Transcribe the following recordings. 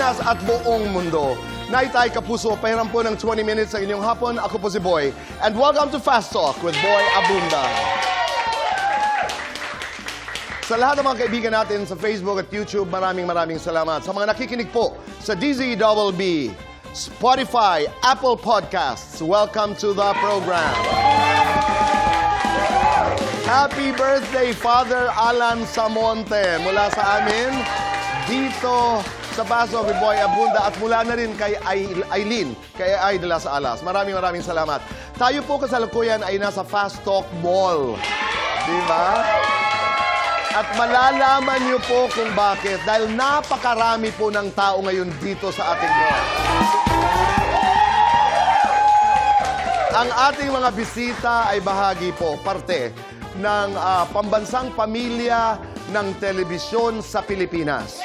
Pilipinas at buong mundo. Naitay Kapuso, pahiram po ng 20 minutes sa inyong hapon. Ako po si Boy. And welcome to Fast Talk with Boy Abunda. Sa lahat ng mga kaibigan natin sa Facebook at YouTube, maraming salamat. Sa mga nakikinig po sa DZBB, Spotify, Apple Podcasts, welcome to the program. Happy birthday, Father Alan Samonte. Mula sa amin, dito sa Paso with Boy Abunda at mula na rin kay Aileen, kay Ay de las Alas. Maraming salamat. Tayo po kasalukuyan ay nasa Fast Talk Mall. Diba? At malalaman niyo po kung bakit. Dahil napakarami po ng tao ngayon dito sa ating mall. Ang ating mga bisita ay bahagi po, parte ng pambansang pamilya ng telebisyon sa Pilipinas.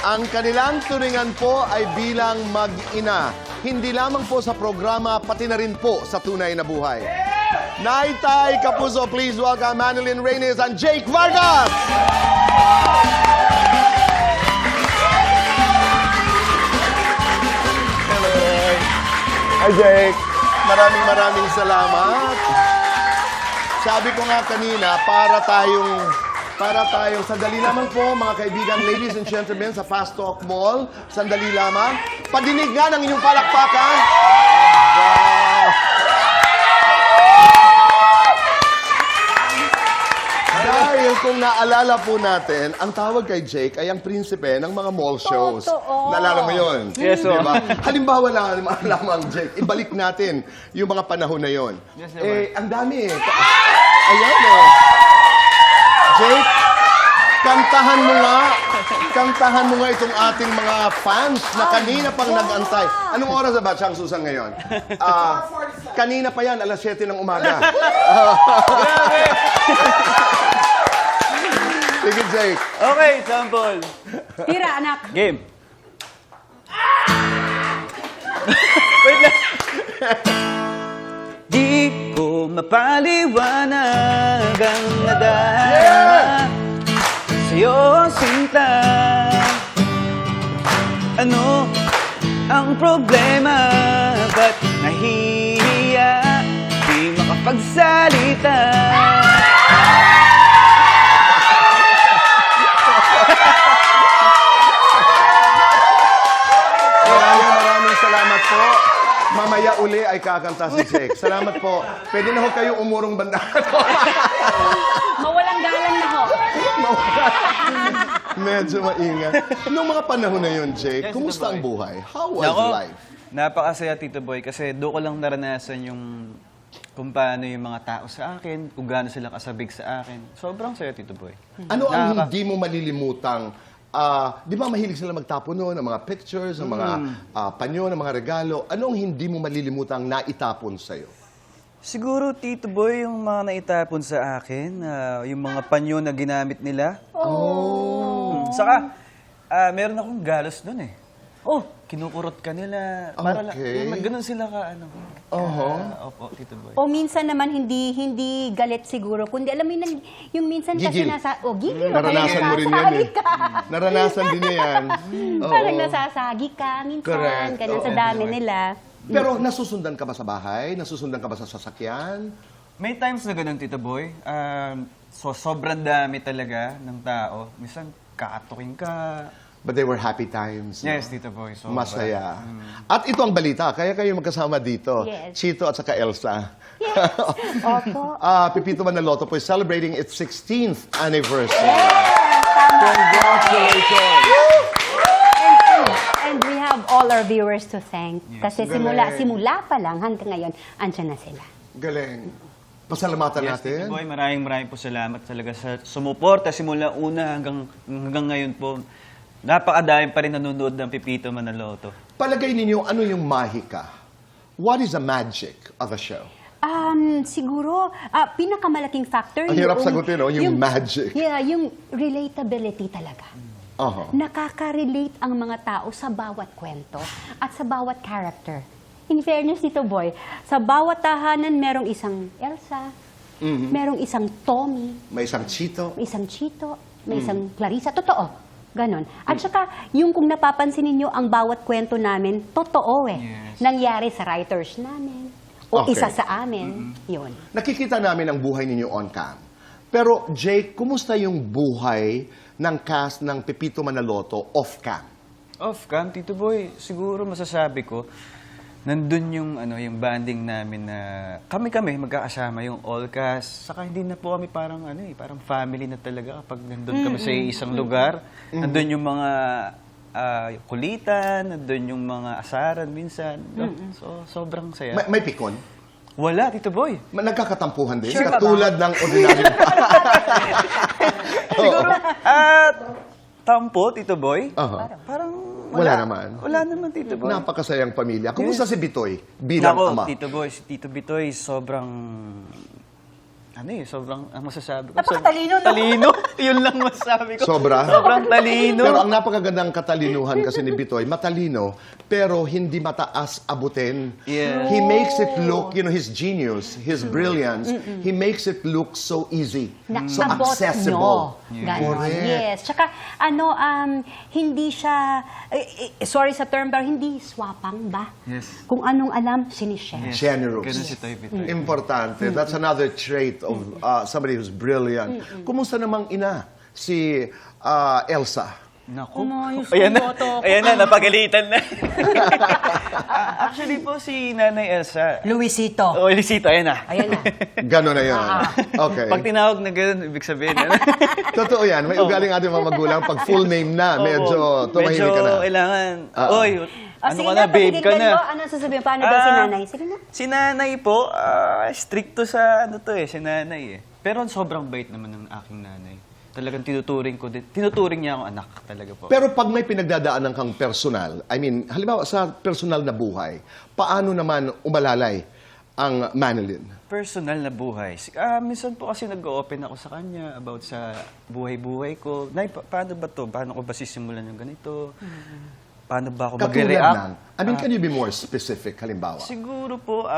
Ang kanilang turingan po ay bilang mag-ina. Hindi lamang po sa programa, pati na rin po sa tunay na buhay. Naitay Kapuso, please welcome Manilyn Reynes and Jake Vargas! Hello! Hi, Jake! Maraming salamat. Sabi ko nga kanina, para tayong sandali lamang po, mga kaibigan, ladies and gentlemen, sa Fast Talk Mall, sandali lamang. Padinig nga ng inyong palakpakan. Wow! Dahil kung naalala po natin, ang tawag kay Jake ay ang prinsipe ng mga mall shows. Totoo. Naalala mo yun? Yes, sir. Diba? Halimbawa lamang, Jake, ibalik natin yung mga panahon na yun. Yes, sir. Ang dami eh. Ayan eh. Jake, kantahan mo nga itong ating mga fans na kanina pang nag-antay. Anong oras na ba, Chang Susan, ngayon? Kanina pa yan, alas 7 ng umaga. Sige, Jake. Okay, sample. Tira, anak. Game. Wait lang. Di ko mapaliwanag ang nadama sa'yo, sinta. Ano ang problema? Ba't nahihiya? Di makapagsalita. Maraming salamat po. Mamaya uli ay kakanta si Jake. Salamat po. Pwede na ho kayo umurong banda. Mawalang galang na ho. Medyo maingat. Noong mga panahon na yun, Jake, Yes, kumusta Tito ang Boy. buhay? How was Nako, life? napakasaya, Tito Boy, kasi doon ko lang naranasan yung kung paano yung mga tao sa akin, kung gaano sila kasabik sa akin. Sobrang saya, Tito Boy. Ano ang hindi mo malilimutang? Di ba mahilig sila magtapon noon ng mga pictures, ng mga panyo, ng mga regalo? Ano ang hindi mo malilimutang naitapon sa'yo? Siguro, Tito Boy, yung mga naitapon sa akin, yung mga panyo na ginamit nila. Saka, meron akong galos doon eh. Oh, Kinukurot ka nila. Para Okay. ganun sila ka, ano. Opo, Tito Boy. o minsan naman hindi galit siguro, kundi alam mo yung minsan kasi Gigil. gigil. Naranasan mo rin yan eh. Naranasan din niya yan. Oo. Parang nasasagi ka minsan, Correct. ganun Oo. sa dami nila. Pero nasusundan ka ba sa bahay? Nasusundan ka ba sa sasakyan? May times na ganun, Tito Boy. So, sobrang dami talaga ng tao. Minsan, kakatukin ka. But they were happy times. no? Yes, Tito Boy. Sobra. Masaya. At ito ang balita. Kaya kayo magkasama dito. Yes. Chito at saka Elsa. Yes. Opo. Pipito Manaloto po is celebrating its 16th anniversary. Tama. Congratulations! And we have all our viewers to thank. Kasi Galing. simula pa lang hanggang ngayon, andyan na sila. Galing. Pasalamatan Yes, natin. Tito Boy, maraming po salamat talaga sa sumuporta simula una hanggang ngayon po. Napakadami pa rin nanonood ng Pipito Manaloto. Palagay ninyo, ano yung mahika? What is the magic of a show? Siguro, pinakamalaking factor Ang hirap sagutin, no? Yung magic. Yeah, yung relatability talaga. Nakaka-relate ang mga tao sa bawat kwento at sa bawat character. In fairness dito, Boy, sa bawat tahanan merong isang Elsa, merong isang Tommy, May isang Chito. may isang Chito, may isang Clarissa. Totoo. Ganon. At saka, yung kung napapansin ninyo, ang bawat kwento namin, totoo eh. Yes. Nangyari sa writers namin. O Okay. isa sa amin. Yun. Nakikita namin ang buhay ninyo on cam. Pero Jake, kumusta yung buhay ng cast ng Pepito Manaloto off cam? Off-cam, Tito Boy, siguro masasabi ko, nandun yung, yung banding namin na kami-kami magkakasama, yung all cast. Saka hindi na po kami parang, parang family na talaga kapag nandun kami sa isang lugar. Nandun yung mga kulitan, nandun yung mga asaran minsan. So, sobrang saya. May pikon? Wala, Tito Boy. Nagkakatampuhan din? Sure ka ba? Katulad ng ordinary. Siguro, tampo, Tito Boy. Aha. Parang Wala naman. Wala naman, Tito Boy. Napakasayang pamilya. Kumusta si Bitoy bilang Nako, ama? Tito Boy, si Tito Bitoy, sobrang, sobrang, ang masasabi ko. Napakatalino, no? Talino, yun lang masasabi ko. Sobra? Sobrang talino. Pero ang napakagandang katalinuhan kasi ni Bitoy, matalino, pero hindi mataas abutin. Yeah. He makes it look, his genius, his brilliance, he makes it look so easy, so Naabot accessible. nyo. Ganon. Correct. Yes. Tsaka, hindi siya, sorry sa term, pero hindi swapang ba? Yes. Kung anong alam, sinishare. Yes. Generous. Ganun si Toy Bitoy. Importante. That's another trait of somebody who's brilliant. Kumusta namang ina? Si Elsa. Naku. Umayos Ayan yung na, boto ko. ayan na, napagalitan na. Actually po, si Nanay Elsa. Luisito. Oh, Elisito, ayan na. Ayan na. Gano'n na yun. Okay. Pag tinawag na gano'n, ibig sabihin, Totoo yan. May ugaling ating mga magulang. Pag full name na, medyo tumahimik ka na. Medyo kailangan, oy, ano sige ka na, babe ka na. Ano sasabihin? Paano daw si nanay? Sige na. Si nanay po, stricto sa si nanay eh. Pero sobrang bait naman ng aking nanay. Talagang tinuturing niya akong anak talaga po. Pero pag may pinagdadaanan kang personal, halimbawa sa personal na buhay, paano naman umalalay ang Manilyn? Personal na buhay. Minsan po kasi nag-open ako sa kanya about sa buhay-buhay ko. Nay, paano ba to? Paano ko ba sisimulan yung ganito? Paano ba ako Katulad mag-react? ng, can you be more specific, halimbawa? Siguro po,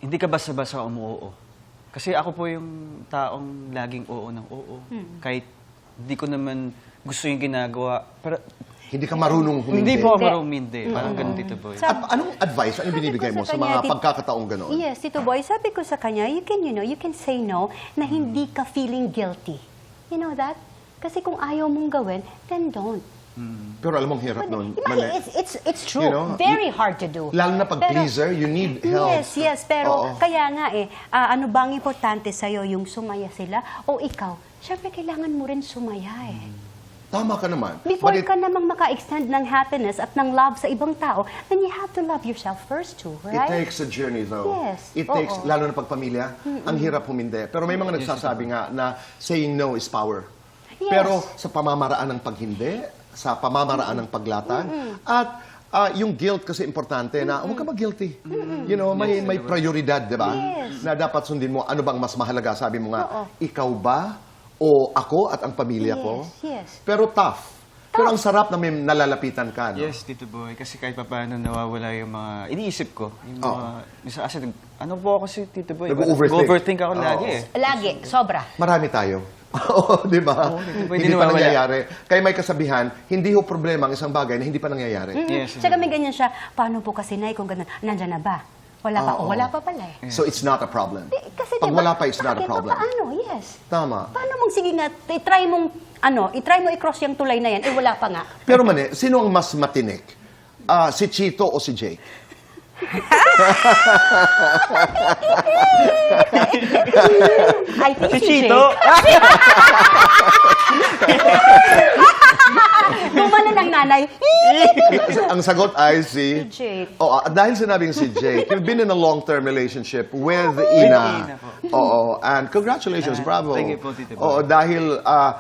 hindi ka basta-basta umuoo. Kasi ako po yung taong laging oo ng oo. Kahit hindi ko naman gusto yung ginagawa. Pero Hindi ka marunong humindi. hindi po ako marunong hindi. Parang ganun, Tito Boy. At anong advice, anong binibigay mo sa mga pagkakataong gano'n? Yes, Tito Boy, sabi ko sa kanya, you can say no na hindi ka feeling guilty. You know that? Kasi kung ayaw mong gawin, then don't. Pero alam mong hirap nun. It's true. You know, Very hard to do. Lalo na pag Pero- pleaser, you need help. Yes. Pero Oo. kaya nga ano bang importante sa'yo, yung sumaya sila o ikaw? Siyempre, kailangan mo rin sumaya eh. Tama ka naman. Before But it- ka namang maka-extend ng happiness at ng love sa ibang tao, then you have to love yourself first too, It right? takes a journey though. Yes. It takes, Oo. lalo na pag pamilya, ang hirap humindi. Pero may mga nagsasabi nga na saying no is power. Yes. Pero sa pamamaraan ng paghindi, sa pamamaraan ng paglatag, at yung guilt kasi importante na huwag ka mag-guilty. You know, may prioridad, di ba? Yes. Na dapat sundin mo, ano bang mas mahalaga? Sabi mo nga, Oo. ikaw ba o ako at ang pamilya ko? Yes. Pero tough. Pero ang sarap na may nalalapitan ka, no? Yes, Tito Boy. Kasi kahit pa paano nawawala yung mga iniisip ko. Yung Oo. mga, kasi ano po ako si Tito Boy? Nag-overthink. Nag-overthink ako Oo. lagi eh. Lagi, sobra. Marami tayo. Oo, di ba? Oo, Hindi pwede pa nawawala. nangyayari. Kaya may kasabihan, hindi ho problema ang isang bagay na hindi pa nangyayari. Yes, Tsaka may ganyan siya, paano po kasi, Nay, kung ganun, nandyan na ba? Wala pa. Oo. O, wala pa pala eh. So it's not a problem. Kasi Pag diba, wala pa, it's not a bakit? problem. Paano? Yes. Tama. Paano mong sige nga, i-try mo i-cross yung tulay na yan, eh wala pa nga. Pero mani, sino ang mas matinik? Si Chito o si Jake? I think Si si Chito! Jake. Gumana ng nanay. Ang sagot ay si... Si Jake. Oh, dahil sinabing si Jake, you've been in a long-term relationship with Ina. Ina po. Oo, and congratulations, bravo. Thank you po, Tito Boy. Oo, dahil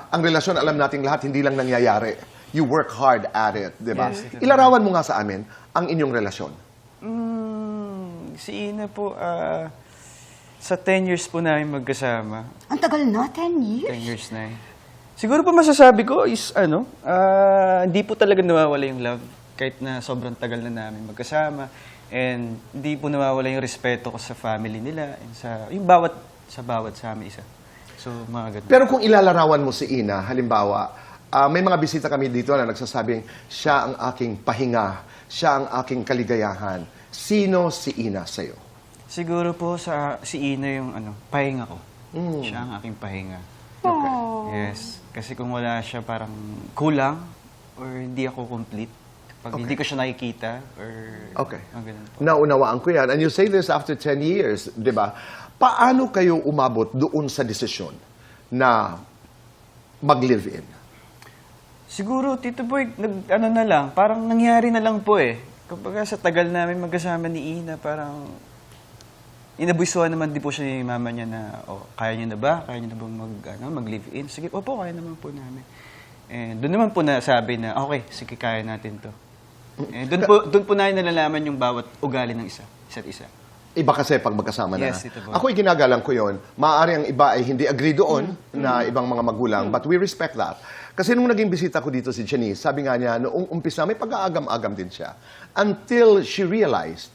ang relasyon, alam nating lahat, hindi lang nangyayari. You work hard at it, di ba? Yes, Tito Boy. Ilarawan mo nga sa amin ang inyong relasyon. Si Ina po, sa 10 years po namin magkasama. Ang tagal na, 10 years. 10 years na eh. Siguro po masasabi ko is, hindi po talaga nawawala yung love kahit na sobrang tagal na namin magkasama. And hindi po nawawala yung respeto ko sa family nila and sa bawat sa amin isa. So, mga ganun. Pero kung ilalarawan mo si Ina, halimbawa, may mga bisita kami dito na nagsasabing, siya ang aking pahinga, siya ang aking kaligayahan. Sino si Ina sa'yo? Siguro po si Ina yung pahinga ko. Siya ang aking pahinga. Okay. Yes. Kasi kung wala siya, parang kulang or hindi ako complete. Pag hindi ko siya nakikita or Okay. mga ganun po. Naunawaan ko yan. And you say this after 10 years, di ba? Paano kayo umabot doon sa desisyon na mag-live-in? Siguro, Tito Boy, na lang, parang nangyari na lang po eh. Kapag sa tagal namin magkasama ni Ina, parang inabusuhan naman din po siya ni mama niya na, kaya niyo na ba? Kaya niyo na ba mag-live-in? Sige, opo, kaya naman po namin. And doon naman po nasabi na, okay, sige, kaya natin to. And doon po namin nalalaman yung bawat ugali ng isa't isa. Iba kasi pag magkasama na. Yes, Tito Boy. Ako'y ginagalang ko yon. Maaari ang iba ay hindi agree doon na ibang mga magulang, but we respect that. Kasi nung naging bisita ko dito si Janice, sabi nga niya, noong umpisa, may pag-aagam-agam din siya. Until she realized,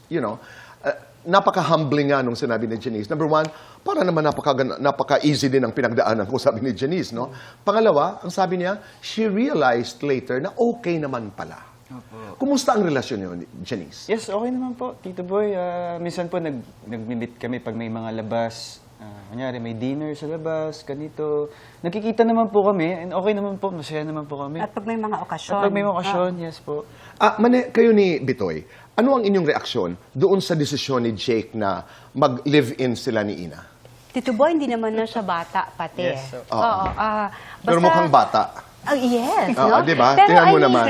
napaka-humbling nga nung sinabi ni Janice. Number one, para naman napaka-easy din ang pinagdaanan ko, sabi ni Janice, no? Pangalawa, ang sabi niya, she realized later na okay naman pala. Opo. Kumusta ang relasyon niyo, Janice? Yes, okay naman po, Tito Boy. Minsan po nag-meet kami pag may mga labas. Kunyari, may dinner sa labas, ganito. Nakikita naman po kami, and okay naman po, masaya naman po kami. At pag may mga okasyon. At pag may mga okasyon, yes po. Kayo ni Bitoy, ano ang inyong reaksyon doon sa desisyon ni Jake na mag-live-in sila ni Ina? Tito Boy, hindi naman na siya bata pati. Yes, so- Oo. Pero mukhang bata. Yes, Oo, no? di ba? Pero Tingnan mo I mean, naman.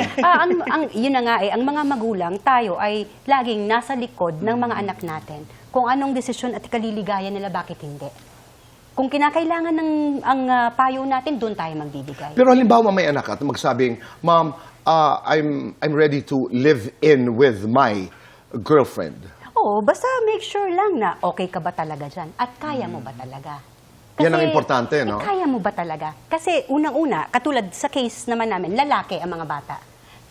yun na nga ang mga magulang, tayo ay laging nasa likod ng mga anak natin. Kung anong desisyon at kaliligayan nila, bakit hindi? Kung kinakailangan ng payo natin, doon tayo magbibigay. Pero halimbawa may anak at magsabing, Mom, I'm ready to live in with my girlfriend. Oo, basta make sure lang na okay ka ba talaga dyan at kaya mo ba talaga. Yan ang importante, no? Kaya mo ba talaga? Kasi unang-una, katulad sa case naman namin, lalaki ang mga bata.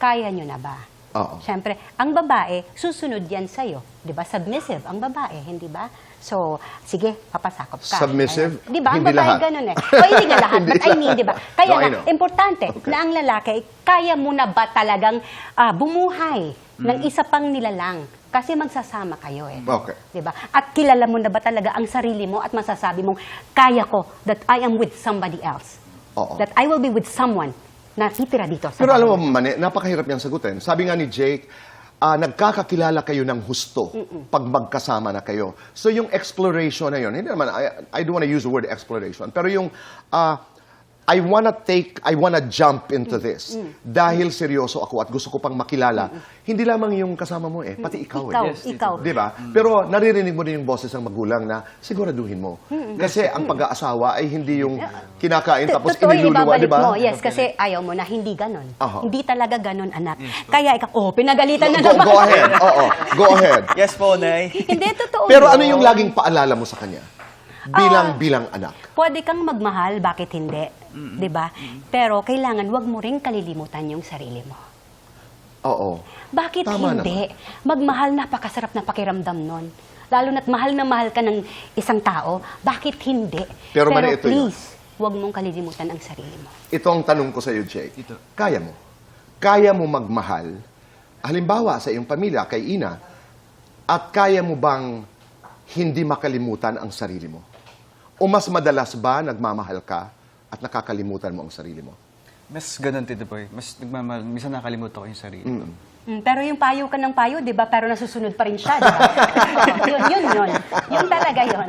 Kaya nyo na ba? Oo. Siyempre, ang babae, susunod yan sa'yo. Di ba? Submissive ang babae, hindi ba? So, sige, papasakop ka. Submissive? Di ba? Ang Hindi babae lahat. ganun eh. O, hindi nga lahat. But I mean, di ba? Kaya No, I nga, know. importante Okay. na ang lalaki, kaya mo na ba talagang bumuhay ng isa pang nilalang? Kasi magsasama kayo eh. Okay. Diba? At kilala mo na ba talaga ang sarili mo at masasabi mong, kaya ko that I am with somebody else. Oo. That I will be with someone na titira dito sa Pero bahay. alam mo, Mane, napakahirap niyang sagutin. Sabi nga ni Jake, nagkakakilala kayo ng husto pag magkasama na kayo. So yung exploration na yun, hindi naman, I don't want to use the word exploration, pero yung I wanna jump into this dahil seryoso ako at gusto ko pang makilala. Hindi lamang yung kasama mo pati ikaw. Ikaw, Yes, ikaw. Di ba? Pero naririnig mo din yung boses ng magulang na siguraduhin mo. Kasi ang pag-aasawa ay hindi yung kinakain tapos Totoo yung iniluluwa, ibabalik di ba? mo. Yes, kasi ayaw mo na hindi ganon. Aha. Hindi talaga ganon, anak. Kaya ikaw, pinagalitan na Go, naman. go ahead. Oo, go ahead. Yes po, Nay. Hindi, totoo Pero yun. ano yung laging paalala mo sa kanya? Bilang anak. Pwede kang magmahal, bakit hindi? 'Di ba? Pero kailangan wag mo ring kalilimutan yung sarili mo. Oo. Bakit Tama hindi? Magmahal, napakasarap na pakiramdam nun. Lalo na't mahal na mahal ka ng isang tao, bakit hindi? Pero mali ito yun. please, wag mong kalilimutan ang sarili mo. Ito ang tanong ko sa iyo, Jake. Ito. Kaya mo? Kaya mo magmahal? Halimbawa, sa iyong pamilya, kay Ina, at kaya mo bang hindi makalimutan ang sarili mo? O mas madalas ba nagmamahal ka at nakakalimutan mo ang sarili mo? Mas ganun, Tito Boy. Mas nagmamahal. Minsan nakalimutan ko yung sarili ko. Pero yung payo ka ng payo, di ba? Pero nasusunod pa rin siya, di ba? yun. Yun talaga yun.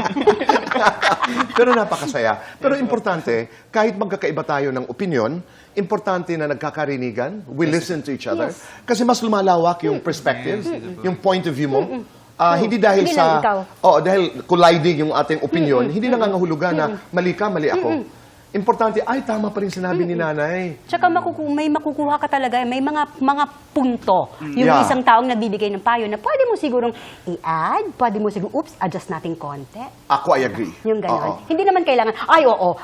Pero napakasaya. Pero importante, kahit magkakaiba tayo ng opinion, importante na nagkakarinigan, we listen to each other. Yes. Kasi mas lumalawak yung perspective, yung point of view mo. Hindi dahil Hindi sa... lang ikaw. dahil colliding yung ating opinion, hindi nangangahulugan na mali ka, mali ako. Importante, ay, tama pa rin sinabi ni nanay. Tsaka may makukuha ka talaga, may mga punto yung Yeah. isang taong nagbibigay ng payo na pwede mo sigurong i-add, pwede mo sigurong, adjust natin konti. Ako, I agree. Yung Oo. gano'n. Hindi naman kailangan, ay, oo.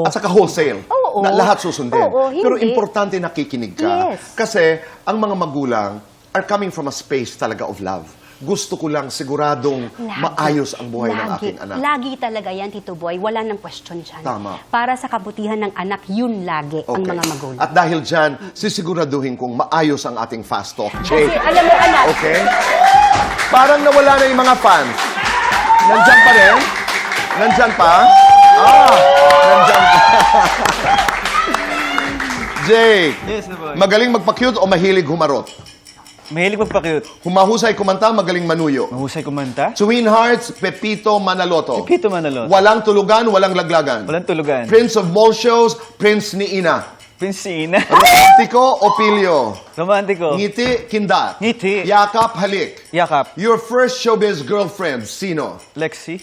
At saka wholesale, Oo. na lahat susundin. Oo, hindi. Pero importante nakikinig ka. Yes. Kasi ang mga magulang are coming from a space talaga of love. gusto ko lang siguradong maayos ang buhay ng aking anak. Lagi talaga yan, Tito Boy. Wala nang question dyan. Tama. Para sa kabutihan ng anak, yun lagi ang mga magulang. At dahil dyan, sisiguraduhin kong maayos ang ating fast talk. Kasi Jake. alam mo, anak, Okay? Parang nawala na yung mga fans. Nandyan pa rin? Nandyan pa? Nandyan pa. Jake, Yes, na boy. magaling magpa-cute o mahilig humarot? Mahilig magpa-cute. Humahusay kumanta, magaling manuyo. Mahusay kumanta. Twin Hearts, Pepito Manaloto. Pepito Manaloto. Walang tulugan, walang laglagan. Walang tulugan. Prince of mall shows, Prince ni Ina. Pinsina. Romantiko o pilyo. Romantiko. Ngiti, kindat. Ngiti. Yakap, halik. Yakap. Your first showbiz girlfriend, sino? Lexi.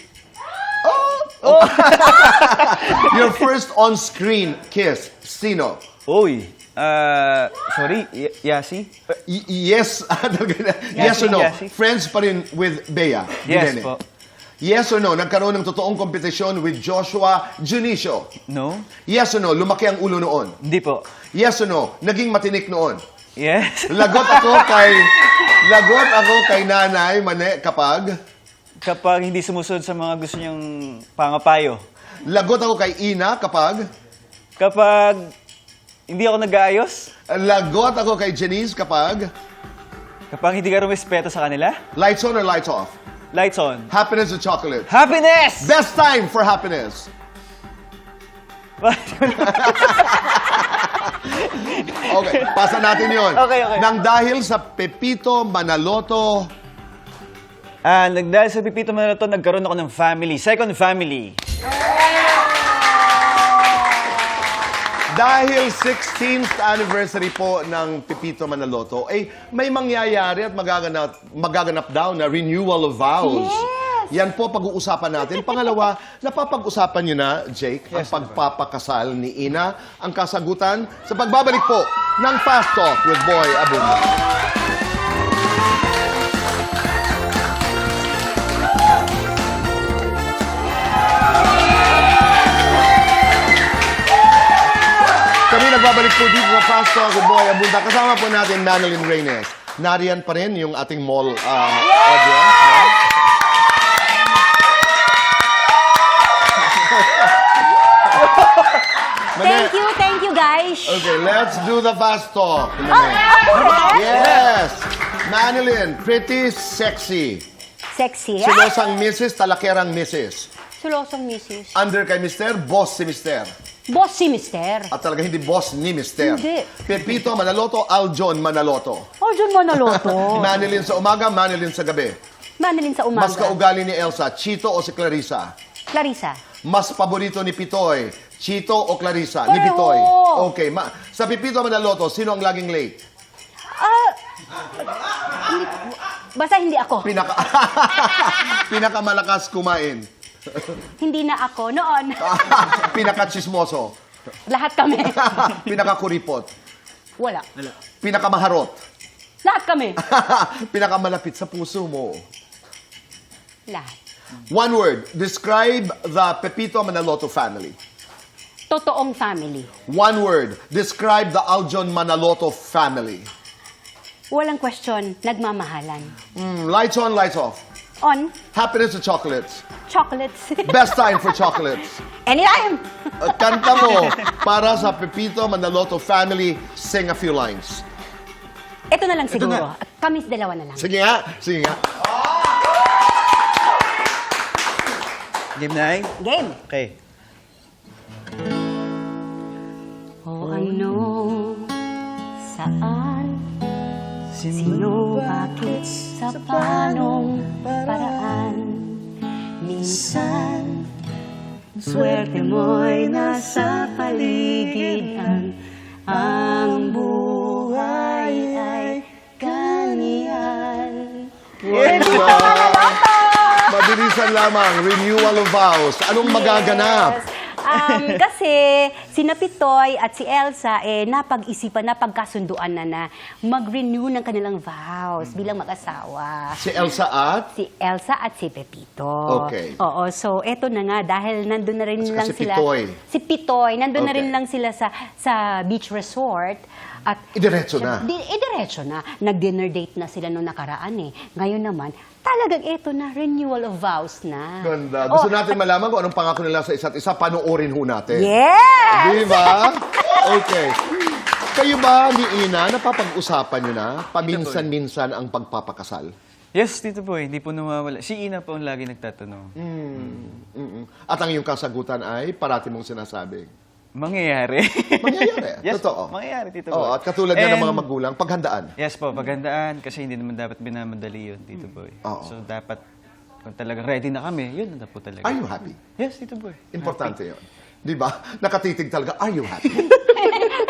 Your first on-screen kiss, sino? Oy. Sorry. Yasi. Yes. Yes or no? Yasi. Friends pa rin with Bea. Yes Dinene. po. Yes or no? Nagkaroon ng totoong kompetisyon with Joshua Junicio. No. Yes or no? Lumaki ang ulo noon. Hindi po. Yes or no? Naging matinik noon. Yes. Lagot ako kay Nanay Mane kapag Kapag hindi sumusunod sa mga gusto niyang pangapayo. lagot ako kay Ina kapag Kapag hindi ako nag-aayos. lagot ako kay Janice kapag Kapag hindi ka rumespeto sa kanila. lights on or lights off. Lights on. Happiness or chocolate. Happiness! Best time for happiness. Okay, pasa natin yon. Okay. Nang dahil sa Pepito Manaloto, Dahil sa Pipito Manaloto, nagkaroon ako ng family. Second family. dahil 16th anniversary po ng Pepito Manaloto, may mangyayari at magaganap daw na renewal of vows. Yes! Yan po pag-uusapan natin. Pangalawa, napapag-usapan niyo na, Jake, ang pagpapakasal ni Ina. Ang kasagutan sa pagbabalik po ng Fast Talk with Boy Abunda. Kami nagbabalik po dito sa Fast Talk with Boy Abunda. Kasama po natin Manilyn Reynes. Nariyan pa rin yung ating mall audience. Thank you guys. Okay, let's do the Fast Talk. Yes! Manilyn, pretty sexy. Sexy. Silosang Mrs., talakerang Mrs. Sulosong misis. Under kay Mister, boss si Mister. Boss si Mister. At talaga hindi boss ni Mister. Hindi. Pepito Manaloto, Aljon Manaloto. Oh, John Manaloto. Manilyn sa umaga, Manilyn sa gabi. Manilyn sa umaga. Mas kaugali ni Elsa, Chito o si Clarissa? Clarissa. Mas paborito ni Pitoy, Chito o Clarissa? Ni Pareho. Pitoy. Okay. Sa Pepito Manaloto, sino ang laging late? Basta hindi ako. Pinakamalakas kumain. Hindi na ako. Noon. Pinakachismoso. Lahat kami. Pinakakuripot. Wala. Pinakamaharot. Lahat kami. Pinakamalapit sa puso mo. Lahat. One word, describe the Pepito Manaloto family. Totoong family. One word, describe the Aljon Manaloto family. Walang question. Nagmamahalan. Lights on, lights off. On. Happiness or chocolates? Chocolates. Best time for chocolates. Anytime. Kanta mo para sa Pepito Manaloto family, sing a few lines. Ito na lang siguro. na. Kami dalawa na lang. Sige nga, sige nga. Game na Game. Okay. O ano, saan, sino, bakit, sa panong paraan. Minsan, swerte mo'y nasa paligid. Ang buhay ay ganyan. Mabilisan lamang, renewal of vows. Anong magaganap? Kasi sina Pitoy at si Elsa, napag-isipan, napagkasunduan na mag-renew ng kanilang vows bilang mag-asawa. Si Elsa at? Si Elsa at si Pepito. Okay. Oo, so eto na nga, dahil nandun na rin lang si sila. Pitoy. Si Pitoy, nandun na Okay. rin lang sila sa beach resort. At Idiretso na. Idiretso na. Nag-dinner date na sila nung nakaraan eh. Ngayon naman, talagang ito na, renewal of vows na. Ganda. Gusto Oh, natin malaman kung anong pangako nila sa isa't isa. Panoorin ho natin. Yes! Di ba? Okay. Kayo ba ni Ina, napapag-usapan nyo na paminsan-minsan ang pagpapakasal? Yes, Tito Boy, hindi po nawawala. Si Ina po ang lagi nagtatanong. Mm-mm. At ang iyong kasagutan ay parati mong sinasabi. Mangyayari. Mangyayari. Yes, Totoo. mangyayari, Tito Boy. Oo, at katulad nga ng And- mga magulang, paghandaan. Yes po, paghandaan kasi hindi naman dapat binamadali yun, Tito Boy. Oo. So dapat, kung talagang ready na kami, yun na po talaga. Are you happy? Yes, Tito Boy. Importante yun. Di ba? Nakatitig talaga. Are you happy?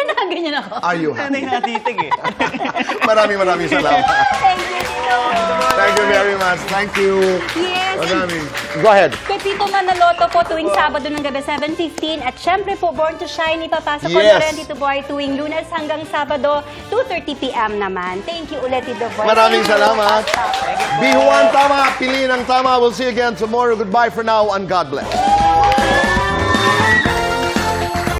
Nakaganyan ako. Are you Nanay happy? natitig eh. Maraming salamat. Thank you, Tito. Thank you very much. Thank you. Yes. Maraming. Go ahead. Kay Tito Manaloto po tuwing Sabado ng gabi 7:15 at syempre po Born to Shine ipapasa ko Yes. na rin Tito Boy tuwing Lunes hanggang Sabado 2:30 p.m. naman. Thank you ulit Tito Boy. Maraming Thank you. salamat. Bihuan tama, piliin ang tama. We'll see you again tomorrow. Goodbye for now and God bless.